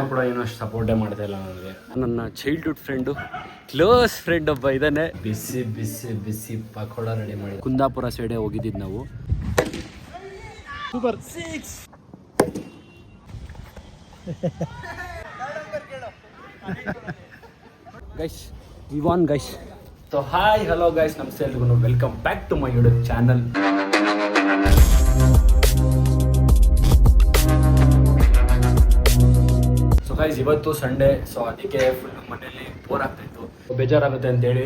ಕೂಡ ಏನೋ ಅಷ್ಟು ಸಪೋರ್ಟೇ ಮಾಡ್ತಾ ಇಲ್ಲ ನನಗೆ. ನನ್ನ ಚೈಲ್ಡ್ಹುಡ್ ಫ್ರೆಂಡು, ಕ್ಲೋಸ್ ಫ್ರೆಂಡ್ ಒಬ್ಬ ಇದ್ದಾನೆ. ಬಿಸಿ ಬಿಸಿ ಬಿಸಿ ಪಕೋಡ ರೆಡಿ ಮಾಡಿ ಕುಂದಾಪುರ ಸೈಡೇ ಹೋಗಿದ್ದಿದ್ದು ನಾವು. Super 6 guys, we won guys. So hi hello guys, ನಮಸ್ತೆ ಎಲ್ರಿಗೂ, welcome back to my YouTube channel. So guys, ಇವತ್ತು ಸಂಡೇ, ಸೊ ಅದಕ್ಕೆ ಫುಲ್ ಮನೇಲಿ ಬೋರ್ ಆಗ್ತಾಯಿತ್ತು, ಬೇಜಾರಾಗುತ್ತೆ ಅಂತೇಳಿ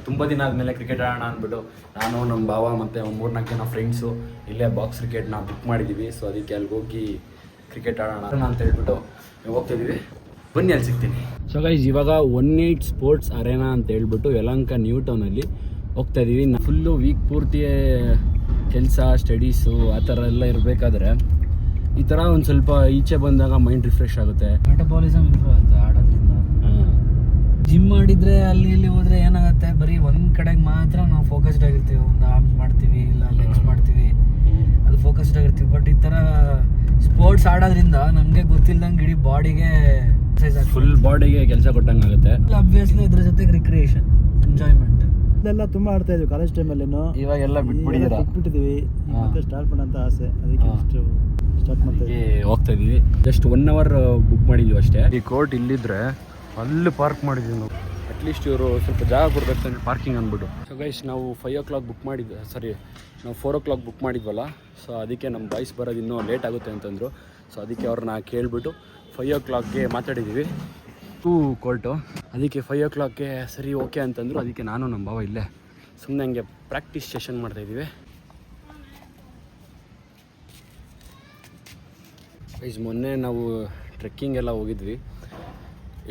ತುಂಬ ದಿನ ಆದಮೇಲೆ ಕ್ರಿಕೆಟ್ ಆಡೋಣ ಅಂದ್ಬಿಟ್ಟು ನಾನು, ನಮ್ಮ ಭಾವ ಮತ್ತು 3-4 ಜನ ಫ್ರೆಂಡ್ಸು ಇಲ್ಲೇ ಬಾಕ್ಸ್ ಕ್ರಿಕೆಟ್ನ ಬುಕ್ ಮಾಡಿದ್ದೀವಿ. ಸೊ ಅದಕ್ಕೆ ಅಲ್ಲಿಗೆ ಹೋಗಿ ಕ್ರಿಕೆಟ್ ಆಡೋಣ ಅಂತ ಹೇಳ್ಬಿಟ್ಟು ಹೋಗ್ತಾಯಿದ್ದೀವಿ. ಬನ್ನಿ, ಅಲ್ಲಿ ಸಿಗ್ತೀನಿ. ಸೊ ಗೈಸ್, ಇವಾಗ 18 ಸ್ಪೋರ್ಟ್ಸ್ ಅರೇನಾ ಅಂತ ಹೇಳ್ಬಿಟ್ಟು ಯಲಹಂಕ ನ್ಯೂ ಟೌನಲ್ಲಿ ಹೋಗ್ತಾ ಇದ್ದೀವಿ. ಫುಲ್ಲು ವೀಕ್ ಪೂರ್ತಿ ಕೆಲಸ, ಸ್ಟಡೀಸು ಆ ಥರ ಎಲ್ಲ ಇರಬೇಕಾದ್ರೆ ಈ ಥರ ಒಂದು ಸ್ವಲ್ಪ ಈಚೆ ಬಂದಾಗ ಮೈಂಡ್ ರಿಫ್ರೆಶ್ ಆಗುತ್ತೆ, ಮೆಟಬಾಲಿಸಮ್ ಇಂಪ್ರೂವ್ ಆಗುತ್ತೆ ಆಡೋದ್ರಿಂದ. ಜಿಮ್ ಮಾಡಿದರೆ ಅಲ್ಲಿ ಇಲ್ಲಿ ಹೋದರೆ ಏನಾಗುತ್ತೆ, ಬರೀ ಒಂದು ಕಡೆಗೆ ಮಾತ್ರ ನಾವು ಫೋಕಸ್ಡ್ ಆಗಿರ್ತೀವಿ. ಒಂದು ಆರ್ಮ್ಸ್ ಮಾಡ್ತೀವಿ, ಇಲ್ಲ ಲೆಗ್ಸ್ ಮಾಡ್ತೀವಿ, ಅದು ಫೋಕಸ್ಡ್ ಆಗಿರ್ತೀವಿ. ಬಟ್ ಈ ಥರ ಸ್ಪೋರ್ಟ್ಸ್ ಆಡೋದ್ರಿಂದ ನಮಗೆ ಗೊತ್ತಿಲ್ದಂಗೆ ಇಡೀ ಬಾಡಿಗೆ ಫುಲ್ ಬಾಡಿಗೆ ಕೆಲಸ ಕೊಟ್ಟಂಗೆ ಆಗುತ್ತೆ. ಅಬ್ವಿಯಸ್ಲಿ ಇದ್ರ ಜೊತೆಗೆ ರಿಕ್ರಿಯೇಷನ್, ಎಂಜಾಯ್ಮೆಂಟ್ ಇದೆಲ್ಲ ತುಂಬಾ ಆಡ್ತಾ ಇದ್ವಿ ಕಾಲೇಜ್ ಟೈಮಲ್ಲೇನು. ಇವಾಗೆಲ್ಲ ಬಿಟ್ಬಿಟ್ಟಿದ್ದೀವಿ. ಮತ್ತೆ ಸ್ಟಾರ್ಟ್ ಮಾಡೋಂಥ ಆಸೆ, ಅದಕ್ಕೆ ಸ್ಟಾರ್ಟ್ ಮಾಡ್ತೀವಿ, ಹೋಗ್ತಾ ಇದೀವಿ. ಜಸ್ಟ್ 1 hour ಬುಕ್ ಮಾಡಿದ್ವಿ ಅಷ್ಟೇ. ಈ ಕೋರ್ಟ್ ಇಲ್ಲಿದ್ರೆ ಅಲ್ಲಿ ಪಾರ್ಕ್ ಮಾಡಿದ್ವಿ ನಾವು. ಅಟ್ಲೀಸ್ಟ್ ಇವರು ಸ್ವಲ್ಪ ಜಾಗ ಕೊಡ್ಬೇಕು ಪಾರ್ಕಿಂಗ್ ಅಂದ್ಬಿಟ್ಟು. ಸೊ ಗೈಸ್, ನಾವು 5 o'clock ಬುಕ್ ಮಾಡಿದ್ವಿ, ನಾವು 4 o'clock ಬುಕ್ ಮಾಡಿದ್ವಲ್ಲ. ಸೊ ಅದಕ್ಕೆ ನಮ್ಮ ಬಾಯ್ಸ್ ಬರೋದು ಇನ್ನೂ ಲೇಟ್ ಆಗುತ್ತೆ ಅಂತಂದರು. ಸೊ ಅದಕ್ಕೆ ಅವ್ರನ್ನ ಕೇಳಿಬಿಟ್ಟು 5 o'clockಗೆ ಮಾತಾಡಿದ್ದೀವಿ ಕೋರ್ಟು. ಅದಕ್ಕೆ 5 o'clockಗೆ ಸರಿ ಓಕೆ ಅಂತಂದರು. ಅದಕ್ಕೆ ನಾನು ನಮ್ಮ ಭಾವ ಇಲ್ಲೇ ಸುಮ್ಮನೆ ಹಂಗೆ ಪ್ರಾಕ್ಟೀಸ್ ಸೆಷನ್ ಮಾಡ್ತಾಯಿದ್ದೀವಿ. ಗೈಸ್, ಮೊನ್ನೆ ನಾವು ಟ್ರೆಕ್ಕಿಂಗ್ ಎಲ್ಲ ಹೋಗಿದ್ವಿ.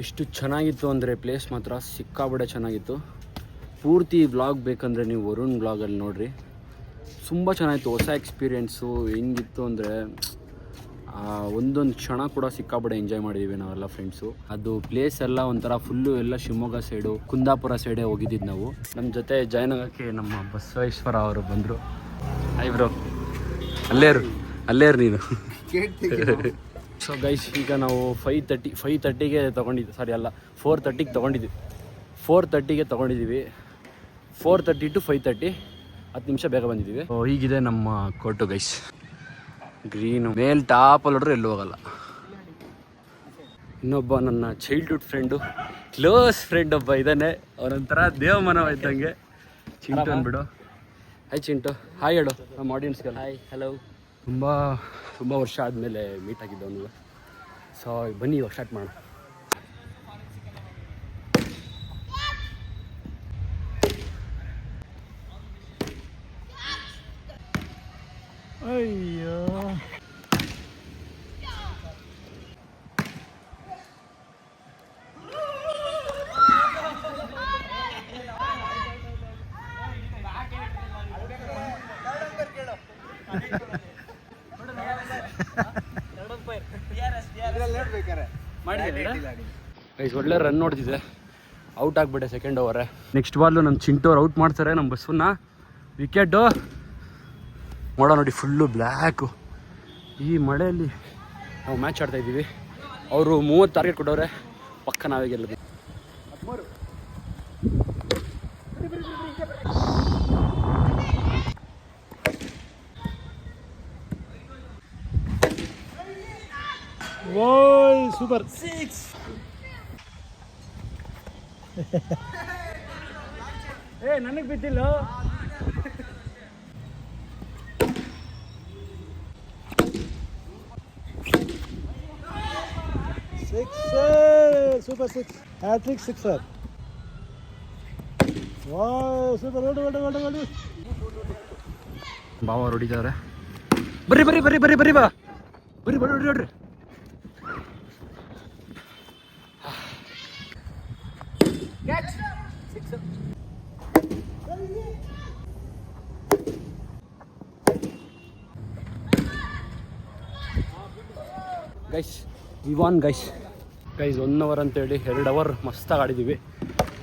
ಎಷ್ಟು ಚೆನ್ನಾಗಿತ್ತು ಅಂದರೆ ಪ್ಲೇಸ್ ಮಾತ್ರ ಸಿಕ್ಕಾಬಡೆ ಚೆನ್ನಾಗಿತ್ತು. ಪೂರ್ತಿ ವ್ಲಾಗ್ ಬೇಕಂದರೆ ನೀವು ವರುಣ್ ವ್ಲಾಗಲ್ಲಿ ನೋಡಿರಿ, ತುಂಬ ಚೆನ್ನಾಗಿತ್ತು. ಹೊಸ ಎಕ್ಸ್ಪೀರಿಯೆನ್ಸು ಹೆಂಗಿತ್ತು ಅಂದರೆ ಒಂದೊಂದು ಕ್ಷಣ ಕೂಡ ಸಿಕ್ಕಾಬಡೆ ಎಂಜಾಯ್ ಮಾಡಿದ್ದೀವಿ ನಾವೆಲ್ಲ ಫ್ರೆಂಡ್ಸು. ಅದು ಪ್ಲೇಸ್ ಎಲ್ಲ ಒಂಥರ ಫುಲ್ಲು ಎಲ್ಲ ಶಿವಮೊಗ್ಗ ಸೈಡು, ಕುಂದಾಪುರ ಸೈಡೇ ಹೋಗಿದ್ದಿದ್ದು ನಾವು. ನಮ್ಮ ಜೊತೆ ಜಾಯ್ನ್ ಆಗೋಕ್ಕೆ ನಮ್ಮ ಬಸವೇಶ್ವರ ಅವರು ಬಂದರು. ಹಾಯ್ ಬ್ರೋ, ಅಲ್ಲೇರು ನೀನು. ಸೊ ಗೈಸ್, ಈಗ ನಾವು 5:30ಗೆ ತೊಗೊಂಡಿದ್ವಿ, 4:30ಗೆ ತೊಗೊಂಡಿದ್ವಿ. 4:30ಗೆ ತೊಗೊಂಡಿದ್ದೀವಿ. 4:30 to 5:30, 10 ನಿಮಿಷ ಬೇಗ ಬಂದಿದ್ದೀವಿ. ಹೀಗಿದೆ ನಮ್ಮ ಕೋರ್ಟು ಗೈಸ್. ಗ್ರೀನು ಮೇಲ್ ಟಾಪಲ್ಲಿ ಹೊಡ್ರೆ ಎಲ್ಲೂ ಹೋಗಲ್ಲ. ಇನ್ನೊಬ್ಬ ನನ್ನ ಚೈಲ್ಡ್ಹುಡ್ ಫ್ರೆಂಡು, ಕ್ಲೋಸ್ ಫ್ರೆಂಡ್ ಒಬ್ಬ ಇದ್ದಾನೆ. ಅವನೊಂಥರ ದೇವಮಾನವ ಇದ್ದಂಗೆ, ಚಿಂಟು ಅಂದ್ಬಿಡು. ಹಾಯ್ ಚಿಂಟು, ಹಾಯ್ ಹೇಳು ನಮ್ಮ ಆಡಿಯನ್ಸ್ಗೆ. Hi hello. ತುಂಬ ವರ್ಷ ಆದಮೇಲೆ ಮೀಟ್ ಆಗಿದ್ದವನು. ಸೊ ಬನ್ನಿ ಇವಾಗ ಸ್ಟಾರ್ಟ್ ಮಾಡೋಣ. ಅಯ್ಯೋ, ಒಳ್ಳೆ ರನ್ ನೋಡ್ತಿದ್ದೆ. ಔಟ್ ಆಗಿಬಿಟ್ಟೆ ಸೆಕೆಂಡ್ ಓವರೇ. ನೆಕ್ಸ್ಟ್ ಬಾಲು ನಮ್ಮ ಚಿಂಟೋರು ಔಟ್ ಮಾಡ್ತಾರೆ ನಮ್ಮ ಬಸ್ಸನ್ನ. ವಿಕೆಟು ನೋಡೋ ನೋಡಿ, ಫುಲ್ಲು ಬ್ಲ್ಯಾಕು. ಈ ಮಳೆಯಲ್ಲಿ ನಾವು ಮ್ಯಾಚ್ ಆಡ್ತಾಯಿದ್ದೀವಿ. ಅವರು 30 ಟಾರ್ಗೆಟ್ ಕೊಟ್ಟವ್ರೆ, ಪಕ್ಕ ನಾವೇ ಗೆಲ್ಲಬೇಕು. ಓಯ್ ಸೂಪರ್ 6. ನನಗೆ ಬಿದ್ದಿಲ್ಲ. Super 6, hat trick 6. Wow, super. ಓಡಿ ಭಾವ ಹೊಡಿತಾರೆ. ಬರ್ರಿ ಬಾ, ಹೊಡ್ರಿ. Guys, we won guys. 1 hour ಅಂತೇಳಿ 2 hour ಮಸ್ತಾಗಿ ಆಡಿದ್ದೀವಿ.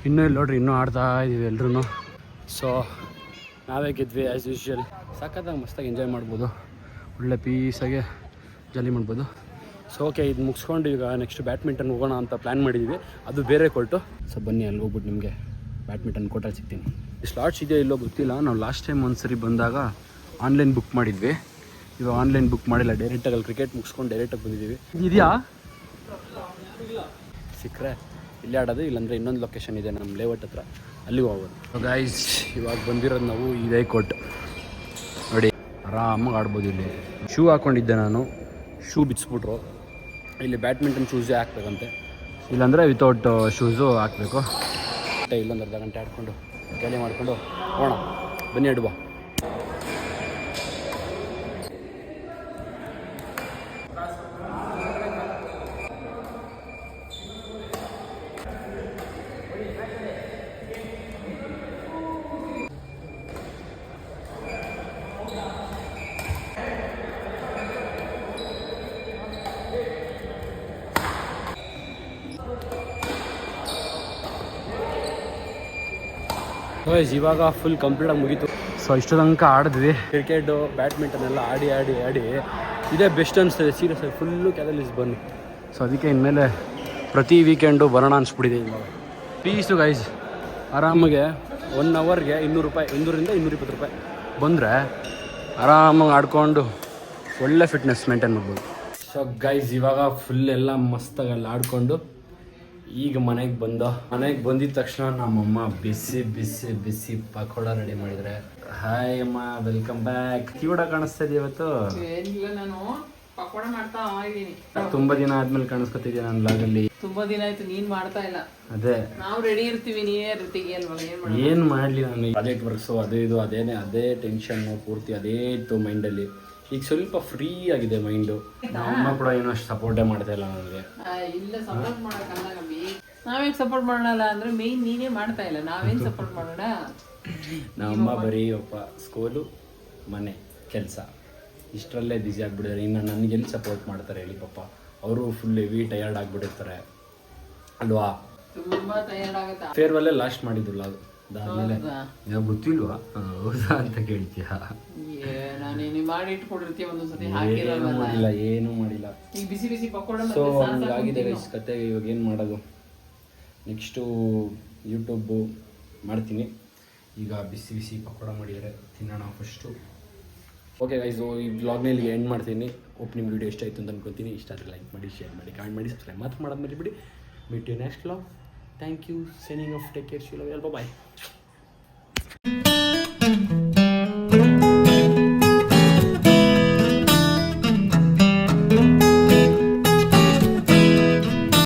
ಇನ್ನೂ ಇಲ್ಲಿ ನೋಡ್ರಿ, ಇನ್ನೂ ಆಡ್ತಾ ಇದ್ದೀವಿ ಎಲ್ರೂ. ಸೊ ನಾವೇ ಗೆದ್ವಿ ಆ್ಯಸ್ ಯೂಶ್ವಲ್. ಸಖತ್ತಾಗಿ ಮಸ್ತಾಗಿ ಎಂಜಾಯ್ ಮಾಡ್ಬೋದು, ಒಳ್ಳೆ ಪೀಸಾಗೆ ಜಾಲಿ ಮಾಡ್ಬೋದು. ಸೊ ಓಕೆ ಇದು ಮುಗಿಸ್ಕೊಂಡು ಈಗ ನೆಕ್ಸ್ಟ್ ಬ್ಯಾಡ್ಮಿಂಟನ್ ಹೋಗೋಣ ಅಂತ ಪ್ಲ್ಯಾನ್ ಮಾಡಿದ್ದೀವಿ. ಅದು ಬೇರೆ ಕೊಟ್ಟು ಸೊ ಬನ್ನಿ ಅಲ್ಲಿ ಹೋಗ್ಬಿಟ್ಟು ನಿಮಗೆ ಬ್ಯಾಡ್ಮಿಂಟನ್ ಕೋರ್ಟಲ್ಲಿ ಸಿಗ್ತೀನಿ. ಸ್ಲಾಟ್ಸ್ ಇದೆಯೋ ಇಲ್ಲೋ ಗೊತ್ತಿಲ್ಲ. ನಾವು ಲಾಸ್ಟ್ ಟೈಮ್ ಒಂದು ಸರಿ ಬಂದಾಗ ಆನ್ಲೈನ್ ಬುಕ್ ಮಾಡಿದ್ವಿ. ಇವಾಗ ಆನ್ಲೈನ್ ಬುಕ್ ಮಾಡಿಲ್ಲ, ಡೈರೆಕ್ಟಾಗಿ ಅಲ್ಲಿ ಕ್ರಿಕೆಟ್ ಮುಗಿಸ್ಕೊಂಡು ಡೈರೆಕ್ಟಾಗಿ ಬಂದಿದ್ದೀವಿ. ಇದೆಯಾ ಸಿಕ್ಕರೆ ಇಲ್ಲೇ ಆಡೋದು, ಇಲ್ಲಾಂದರೆ ಇನ್ನೊಂದು ಲೊಕೇಶನ್ ಇದೆ ನಮ್ಮ ಲೇಔಟ್ ಹತ್ರ, ಅಲ್ಲಿಗೆ ಹೋಗೋದು. ಗೈಸ್ ಇವಾಗ ಬಂದಿರೋದು ನಾವು ಇದೇ ಕೋರ್ಟ್ ನೋಡಿ, ಆರಾಮಾಗಿ ಆಡ್ಬೋದು. ಇಲ್ಲಿ ಶೂ ಹಾಕ್ಕೊಂಡಿದ್ದೆ ನಾನು, ಶೂ ಬಿಚ್ಚಿಬಿಟ್ರು. ಇಲ್ಲಿ ಬ್ಯಾಡ್ಮಿಂಟನ್ ಶೂಸೇ ಹಾಕ್ಬೇಕಂತೆ, ಇಲ್ಲಾಂದರೆ ವಿತೌಟ್ ಶೂಸು ಹಾಕಬೇಕು. ಇಲ್ಲೊಂದು ಅರ್ಧ ಗಂಟೆ ಆಡ್ಕೊಂಡು ಖಾಲಿ ಮಾಡಿಕೊಂಡು ಹೋಗೋಣ. ಬನ್ನಿ ಆಡುವ. ಇವಾಗ ಫುಲ್ ಕಂಪ್ಲೀಟಾಗಿ ಮುಗೀತು. ಸೊ ಇಷ್ಟು ತನಕ ಆಡಿದ್ವಿ ಕ್ರಿಕೆಟು ಬ್ಯಾಡ್ಮಿಂಟನ್ ಎಲ್ಲ ಆಡಿ ಇದೇ ಬೆಸ್ಟ್ ಅನಿಸ್ತದೆ ಸೀರಿಯಸ್ ಆಗಿ. ಫುಲ್ಲು ಕ್ಯಾಲರೀಸ್ ಬನ್ನಿ. ಸೊ ಅದಕ್ಕೆ ಇನ್ಮೇಲೆ ಪ್ರತಿ ವೀಕೆಂಡು ಬರೋಣ ಅನಿಸ್ಬಿಟ್ಟಿದೆ ಇವಾಗ. ಪೀಸು ಗೈಸ್ ಆರಾಮಾಗೆ 1 ಅವರ್ಗೆ 200 ರೂಪಾಯಿ, 200ರಿಂದ 220 ರೂಪಾಯಿ ಬಂದರೆ ಆರಾಮಾಗಿ ಆಡ್ಕೊಂಡು ಒಳ್ಳೆ ಫಿಟ್ನೆಸ್ ಮೇಂಟೈನ್ ಮಾಡ್ಬೋದು. ಸೊ ಗೈಸ್ ಇವಾಗ ಫುಲ್ ಎಲ್ಲ ಮಸ್ತಾಗಿ ಅಲ್ಲಿ ಆಡಿಕೊಂಡು ಈಗ ಮನೆಗೆ ಬಂದಿದ ತಕ್ಷಣ ನಮ್ಮಮ್ಮ ಬಿಸಿ ಪಕೋಡ ರೆಡಿ ಮಾಡಿದರೆ. ಹಾಯ್ ಅಮ್ಮ, ವೆಲ್ಕಮ್ ಬ್ಯಾಕ್. ಕಿವಡ ಕಾಣಿಸ್ತಾ ಇದೆಯಾ ಇವತ್ತು? ಏನಿಲ್ಲ, ನಾನು ಪಕೋಡ ಮಾಡ್ತಾ ಇದ್ದೀನಿ. ತುಂಬಾ ದಿನ ಆದ್ಮೇಲೆ ಕಾಣಿಸ್ಕೊತಿದ್ಯಾ ನನ್ನ ಬ್ಲಾಗಲ್ಲಿ. ತುಂಬಾ ದಿನ ಆಯ್ತು ನೀನ್ ಮಾಡ್ತಾ ಇಲ್ಲ. ಅದೇ ನಾವು ರೆಡಿ ಇರ್ತೀವಿ, ನೀವೇ ಇರ್ತೀವಿ ಅಲ್ವಾ? ಏನ್ ಮಾಡ್ಲಿ, ನಾನು ಪ್ರಾಜೆಕ್ಟ್ ವರ್ಕ್ಸು ಅದು ಇದು ಅದೇ ಟೆನ್ಷನ್ ಪೂರ್ತಿ ಅದೇ ಇತ್ತು ಮೈಂಡಲ್ಲಿ. ಈಗ ಸ್ವಲ್ಪ ಫ್ರೀ ಆಗಿದೆ ಮೈಂಡು. ನಮ್ಮ ಕೂಡ ಏನೋ ಅಷ್ಟು ಸಪೋರ್ಟೇ ಮಾಡ್ತಾ ಇಲ್ಲ ನನಗೆ. ಇಲ್ಲ ಸಪೋರ್ಟ್ ಮಾಡಕ್ಕಲ್ಲ ನಮ್ಮಿ, ನಾವೇನ್ ಸಪೋರ್ಟ್ ಮಾಡಲ್ಲ ಅಂದ್ರೆ ಮೇನ್ ನೀನೇ ಮಾಡ್ತಾ ಇಲ್ಲ, ನಾವೇನ್ ಸಪೋರ್ಟ್ ಮಾಡೋಣ. ನಮ್ಮಮ್ಮ ಬರೀ ಸ್ಕೂಲು ಮನೆ ಕೆಲಸ ಇಷ್ಟರಲ್ಲೇ ಬ್ಯುಸಿ ಆಗ್ಬಿಟ್ಟಿದ್ದಾರೆ. ಇನ್ನು ನನಗೆಲ್ಲಿ ಸಪೋರ್ಟ್ ಮಾಡ್ತಾರೆ ಹೇಳಿ ಪಾಪ. ಅವರು ಫುಲ್ ಹೆವಿ ಟಯರ್ಡ್ ಆಗಿಬಿಟ್ಟಿರ್ತಾರೆ ಅಲ್ವಾ? ತುಂಬಾ ಟಯರ್ಡ್ ಆಗುತ್ತೆ. ಫೇರ್ವೆಲ್ಲೇ ಲಾಸ್ಟ್ ಮಾಡಿದ್ದಿಲ್ಲ ಅದು, ಅದಾದ್ಮೇಲೆ ಗೊತ್ತಿಲ್ವಾ ಹೌದಾ ಅಂತ ಕೇಳ್ತೀಯಾ? ನಾನೇನು ಮಾಡಿ ಇಟ್ಕೊಂಡಿರ್ತೀವಿ ಒಂದೊಂದ್ಸತಿ, ಏನೂ ಮಾಡಿಲ್ಲ. ಈಗ ಬಿಸಿ ಪಕೋಡ. ಸೊ ಹಂಗಾಗಿದೆ ಗೈಸ್ ಕತೆ. ಇವಾಗ ಏನು ಮಾಡೋದು, ನೆಕ್ಸ್ಟು ಯೂಟ್ಯೂಬು ಮಾಡ್ತೀನಿ. ಈಗ ಬಿಸಿ ಪಕೋಡ ಮಾಡಿದರೆ ತಿನ್ನೋಣ ಫಸ್ಟು. ಓಕೆ ಗೈಸ್, ಈ ವ್ಲಾಗ್ನಲ್ಲಿ ಎಂಡ್ ಮಾಡ್ತೀನಿ. ಓಪನಿಂಗ್ ವೀಡಿಯೋ ಇಷ್ಟ ಆಯಿತು ಅಂತ ಅನ್ಕೊತೀನಿ. ಇಷ್ಟ ಆದರೆ ಲೈಕ್ ಮಾಡಿ, ಶೇರ್ ಮಾಡಿ, ಕಮೆಂಟ್ ಮಾಡಿ, ಸಬ್ಸ್ಕ್ರೈಬ್ ಮಾತ್ರ ಮಾಡೋದು ಮರಿಬೇಡಿ. Meet you next vlog. Thank you. Signing off. Take care. Bye.